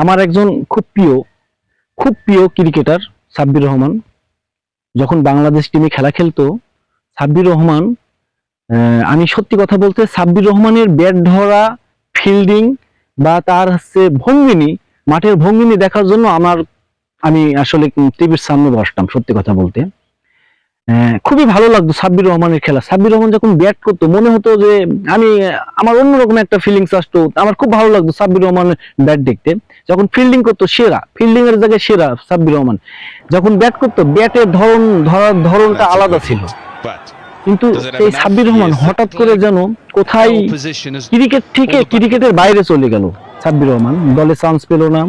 আমার একজন খুব প্রিয় ক্রিকেটার সাব্বির রহমান। যখন বাংলাদেশ টিমে খেলা খেলতো সাব্বির রহমান, আমি সত্যি কথা বলতে সাব্বির রহমানের ব্যাট ধরা, ফিল্ডিং বা তার হচ্ছে ভঙ্গিনী, মাঠের ভঙ্গিনী দেখার জন্য আমি আসলে টিভির সামনে বসতাম সত্যি কথা বলতে। খুবই ভালো লাগতো সাব্বির রহমানের খেলা। সাব্বির রহমান যখন ব্যাট করতো মনে হতো যে আমার অন্যরকম একটা ফিলিংস আসতো। আমার খুব ভালো লাগতো সাব্বির রহমানের ব্যাট দেখতে। যখন ফিল্ডিং করতো সেরা, ফিল্ডিং এর জায়গায় সেরা সাব্বির রহমান। যখন ব্যাট করতো ব্যাটের ধরার ধরনটা আলাদা ছিল। কিন্তু সেই সাব্বির রহমান হঠাৎ করে যেন কোথায় ক্রিকেটের বাইরে চলে গেল। সাব্বির রহমান দলে চান্স পেল না,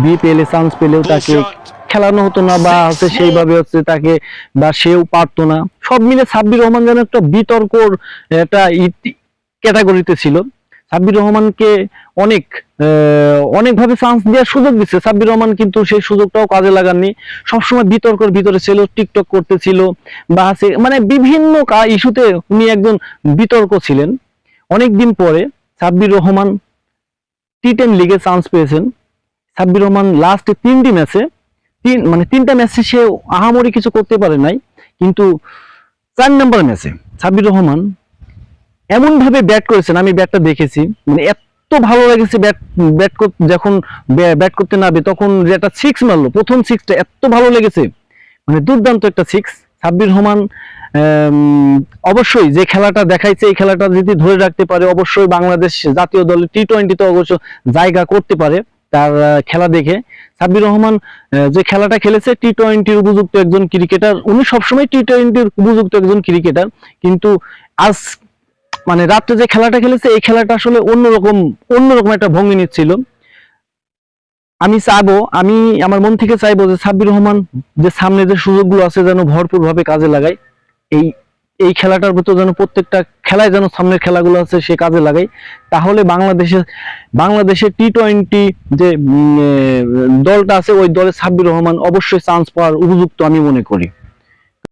বিপিএল এ চান্স পেলেও তাকে খেলানো হতো না, বা হচ্ছে সেইভাবে হচ্ছে তাকে, বা সেও পারতো না। সব মিলে সাব্বির রহমান যেন একটা বিতর্কর একটা ক্যাটাগরিতে ছিল। সাব্বির রহমানকে অনেকভাবে চান্স দেওয়ার সুযোগ দিচ্ছে সাব্বির রহমান, কিন্তু সেই সুযোগটাও কাজে লাগাননি। সবসময় বিতর্কের ভিতরে ছিল, টিকটক করতেছিল বা আছে বিভিন্ন ইস্যুতে উনি একজন বিতর্ক ছিলেন। অনেকদিন পরে সাব্বির রহমান টি10 লিগে চান্স পেয়েছেন। সাব্বির রহমান লাস্টে তিনটা ম্যাচে সে আহামরি কিছু করতে পারে নাই, কিন্তু 4 নম্বর ম্যাচে সাব্বির রহমান এমন ভাবে ব্যাট করেছেন, আমি ব্যাটটা দেখেছি, এত ভালো লেগেছে। যখন ব্যাট করতে নামে তখন যে একটা সিক্স মারলো, প্রথম সিক্সটা এত ভালো লেগেছে, দুর্দান্ত একটা সিক্স। সাব্বির রহমান অবশ্যই যে খেলাটা দেখাইছে এই খেলাটা যদি ধরে রাখতে পারে অবশ্যই বাংলাদেশ জাতীয় দলে টি20 অবশ্য জায়গা করতে পারে। তার খেলা দেখে সাব্বির রহমান যে খেলাটা খেলেছে টি20 উপযুক্ত একজন ক্রিকেটার। উনি সবসময় টি20 উপযুক্ত একজন ক্রিকেটার, কিন্তু আজ রাত্রে যে খেলাটা খেলেছে এই খেলাটা আসলে অন্যরকম একটা ভঙ্গি নিচ্ছিল। আমি আমার মন থেকে চাইবো যে সাব্বির রহমান যে সামনে যে সুযোগগুলো আছে যেন ভরপুর ভাবে কাজে লাগায়। এই খেলাটার ভিতর যেন প্রত্যেকটা খেলায় যেন সামনের খেলাগুলো আছে সে কাজে লাগায়। তাহলে বাংলাদেশের টি20 যে দলটা আছে ওই দলে সাব্বির রহমান অবশ্যই চান্স পাওয়ার উপযুক্ত আমি মনে করি।